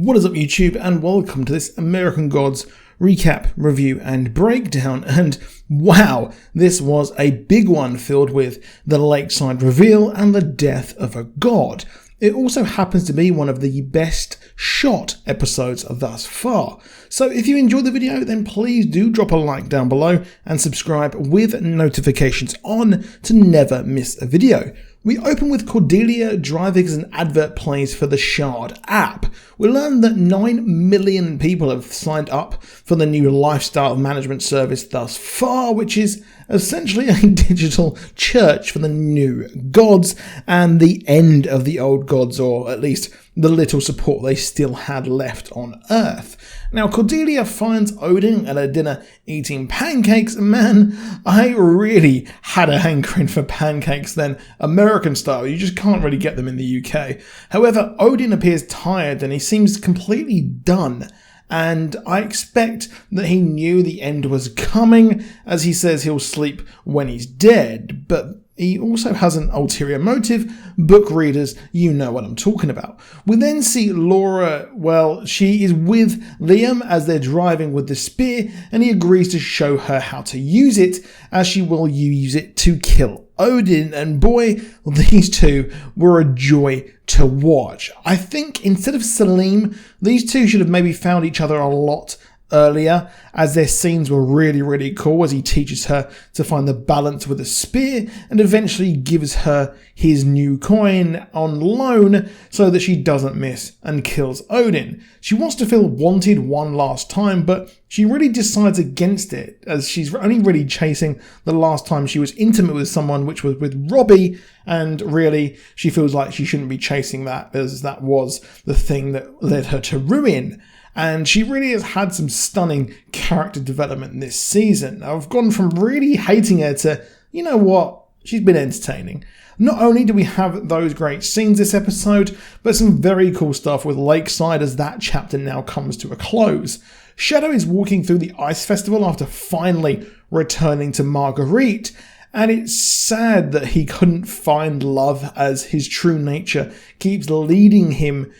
What is up, YouTube, and welcome to this American Gods recap, review, and breakdown. And wow, this was a big one filled with the Lakeside reveal and the death of a god. It also happens to be one of the best shot episodes thus far. So if you enjoyed the video, then please do drop a like down below and subscribe with notifications on to never miss a video. We open with Cordelia driving as an advert plays for the Shard app. We learn that 9 million people have signed up for the new lifestyle management service thus far, which is essentially a digital church for the new gods and the end of the old gods, or at least the little support they still had left on Earth. Now, Cordelia finds Odin at a dinner eating pancakes, and man, I really had a hankering for pancakes then, American style. You just can't really get them in the UK. However, Odin appears tired and he seems completely done. And I expect that he knew the end was coming, as he says he'll sleep when he's dead, but he also has an ulterior motive. Book readers, you know what I'm talking about. We then see Laura, well, she is with Liam as they're driving with the spear, and he agrees to show her how to use it, as she will use it to kill Odin. And boy, these two were a joy to watch. I think instead of Salim, these two should have maybe found each other a lot earlier, as their scenes were really cool, as he teaches her to find the balance with a spear and eventually gives her his new coin on loan so that she doesn't miss and kills Odin. She wants to feel wanted one last time, but she really decides against it, as she's only really chasing the last time she was intimate with someone, which was with Robbie, and really she feels like she shouldn't be chasing that, as that was the thing that led her to ruin. And she really has had some stunning character development this season. I've gone from really hating her to, you know what, she's been entertaining. Not only do we have those great scenes this episode, but some very cool stuff with Lakeside as that chapter now comes to a close. Shadow is walking through the ice festival after finally returning to Marguerite, and it's sad that he couldn't find love, as his true nature keeps leading him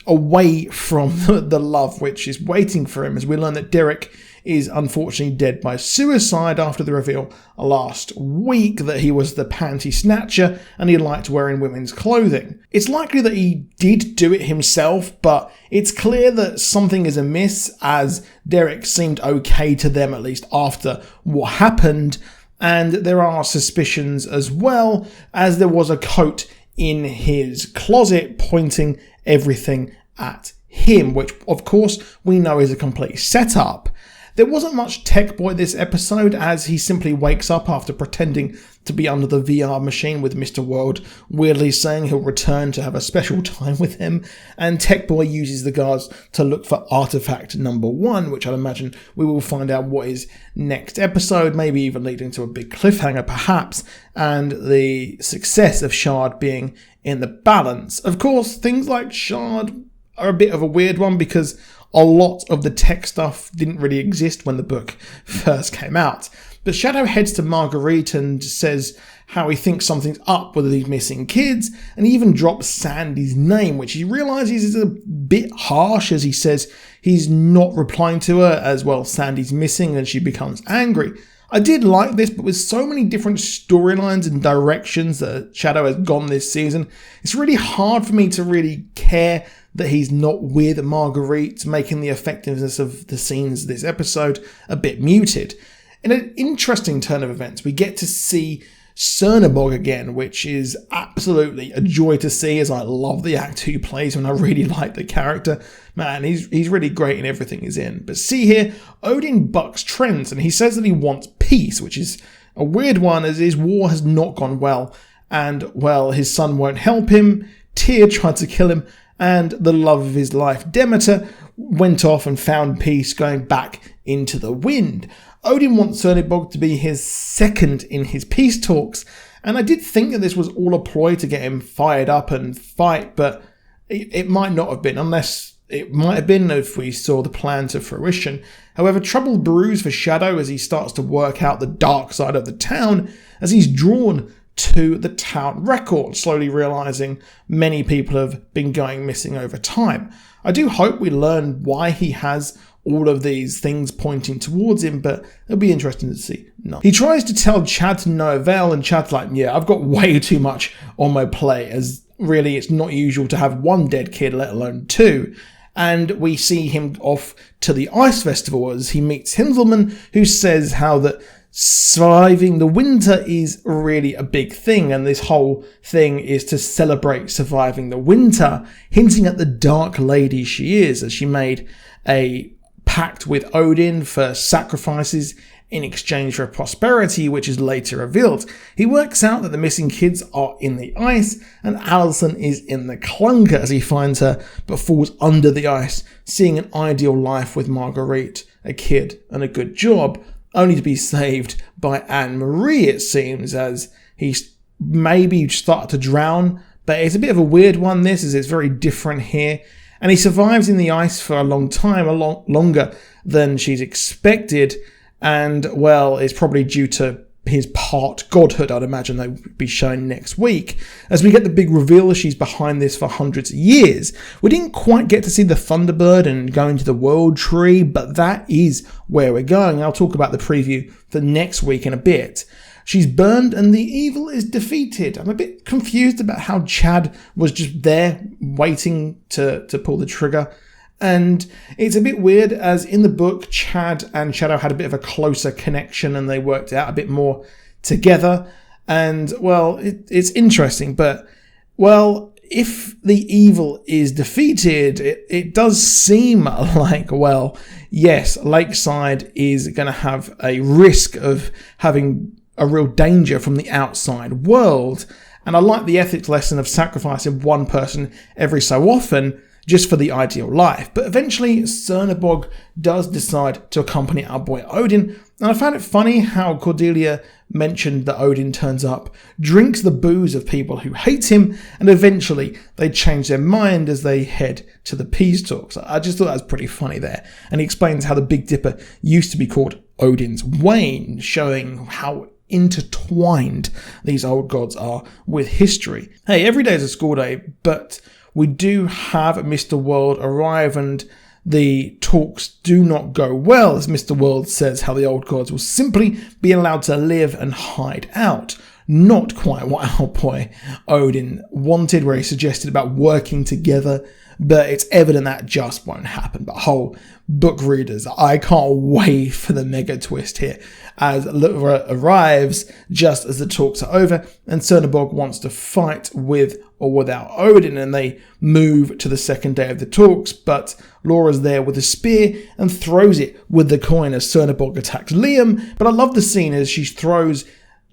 away from the love which is waiting for him, as we learn that Derek is unfortunately dead by suicide after the reveal last week that he was the panty snatcher and he liked wearing women's clothing. It's likely that he did do it himself, but it's clear that something is amiss, as Derek seemed okay to them, at least after what happened, and there are suspicions as well, as there was a coat in his closet pointing everything at him, which of course we know is a complete setup. There wasn't much Tech Boy this episode, as he simply wakes up after pretending to be under the VR machine with Mr. World, weirdly saying he'll return to have a special time with him, and Tech Boy uses the guards to look for artifact number 1, which I'd imagine we will find out what is next episode, maybe even leading to a big cliffhanger perhaps, and the success of Shard being in the balance. Of course, things like Shard are a bit of a weird one, because a lot of the tech stuff didn't really exist when the book first came out. But Shadow heads to Marguerite and says how he thinks something's up with these missing kids, and he even drops Sandy's name, which he realises is a bit harsh, as he says he's not replying to her, as well Sandy's missing and she becomes angry. I did like this, but with so many different storylines and directions that Shadow has gone this season, it's really hard for me to really care that he's not with Marguerite, making the effectiveness of the scenes this episode a bit muted. In an interesting turn of events, we get to see Cernabog again, which is absolutely a joy to see, as I love the actor who plays him and I really like the character. Man, he's really great in everything he's in. But see here, Odin bucks trends and he says that he wants peace, which is a weird one, as his war has not gone well, and well, his son won't help him, Tyr tried to kill him, and the love of his life, Demeter, went off and found peace, going back into the wind. Odin wants Cernabog to be his second in his peace talks, and I did think that this was all a ploy to get him fired up and fight, but it might not have been, unless it might have been if we saw the plan to fruition. However, trouble brews for Shadow as he starts to work out the dark side of the town, as he's drawn to the town record, slowly realising many people have been going missing over time. I do hope we learn why he has all of these things pointing towards him, but it'll be interesting to see. No. He tries to tell Chad to no avail, and Chad's like, yeah, I've got way too much on my plate, as really it's not usual to have one dead kid, let alone two. And we see him off to the ice festival as he meets Hinzelman, who says how that surviving the winter is really a big thing, and this whole thing is to celebrate surviving the winter, hinting at the dark lady she is, as she made a pact with Odin for sacrifices in exchange for prosperity, which is later revealed. He works out that the missing kids are in the ice and Allison is in the clunker as he finds her but falls under the ice, seeing an ideal life with Marguerite, a kid and a good job, only to be saved by Anne-Marie, it seems, as he's maybe started to drown. But it's a bit of a weird one, this, as it's very different here. And he survives in the ice for a long time, a lot longer than she's expected. And, well, it's probably due to his part godhood. I'd imagine they will be shown next week. As we get the big reveal, she's behind this for hundreds of years. We didn't quite get to see the Thunderbird and go into the World Tree, but that is where we're going. I'll talk about the preview for next week in a bit. She's burned and the evil is defeated. I'm a bit confused about how Chad was just there waiting to pull the trigger. And it's a bit weird, as in the book, Chad and Shadow had a bit of a closer connection and they worked out a bit more together. And, well, it's interesting, but, well, if the evil is defeated, it does seem like, well, yes, Lakeside is going to have a risk of having a real danger from the outside world. And I like the ethics lesson of sacrificing one person every so often just for the ideal life. But eventually Cernabog does decide to accompany our boy Odin, and I found it funny how Cordelia mentioned that Odin turns up, drinks the booze of people who hate him, and eventually they change their mind as they head to the peace talks. I just thought that was pretty funny there. And he explains how the Big Dipper used to be called Odin's Wain, showing how intertwined these old gods are with history. Hey, every day is a school day, but we do have Mr. World arrive, and the talks do not go well, as Mr. World says how the old gods will simply be allowed to live and hide out. Not quite what our boy Odin wanted, where he suggested about working together, but it's evident that just won't happen. But whole book readers, I can't wait for the mega twist here, as Lyra arrives just as the talks are over, and Cernabog wants to fight with or without Odin, and they move to the second day of the talks, but Laura's there with a spear and throws it with the coin as Cernabog attacks Liam. But I love the scene as she throws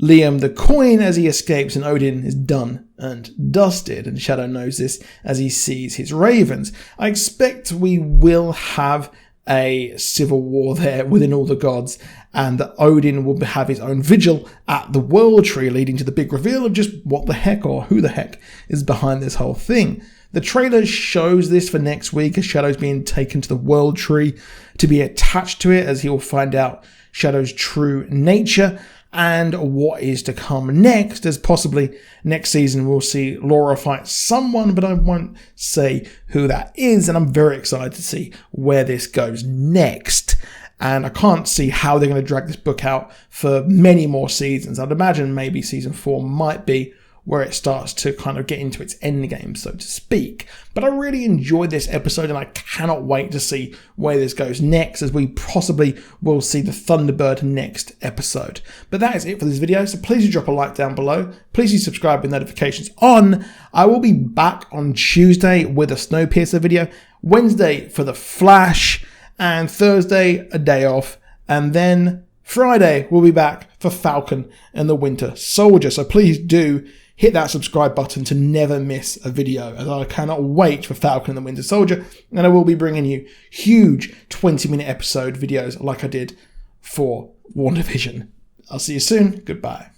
Liam the coin as he escapes, and Odin is done and dusted, and Shadow knows this as he sees his ravens. I expect we will have a civil war there within all the gods, and that Odin will have his own vigil at the World Tree, leading to the big reveal of just what the heck or who the heck is behind this whole thing. The trailer shows this for next week, as Shadow's being taken to the World Tree to be attached to it, as he will find out Shadow's true nature and what is to come next, as possibly next season we'll see Laura fight someone, but I won't say who that is, and I'm very excited to see where this goes next. And I can't see how they're going to drag this book out for many more seasons. I'd imagine maybe season 4 might be where it starts to kind of get into its end game, so to speak. But I really enjoyed this episode, and I cannot wait to see where this goes next, as we possibly will see the Thunderbird next episode. But that is it for this video, so please do drop a like down below. Please do subscribe with notifications on. I will be back on Tuesday with a Snowpiercer video, Wednesday for The Flash, and Thursday a day off, and then Friday we'll be back for Falcon and the Winter Soldier. So please do hit that subscribe button to never miss a video, as I cannot wait for Falcon and the Winter Soldier, and I will be bringing you huge 20-minute episode videos like I did for WandaVision. I'll see you soon. Goodbye.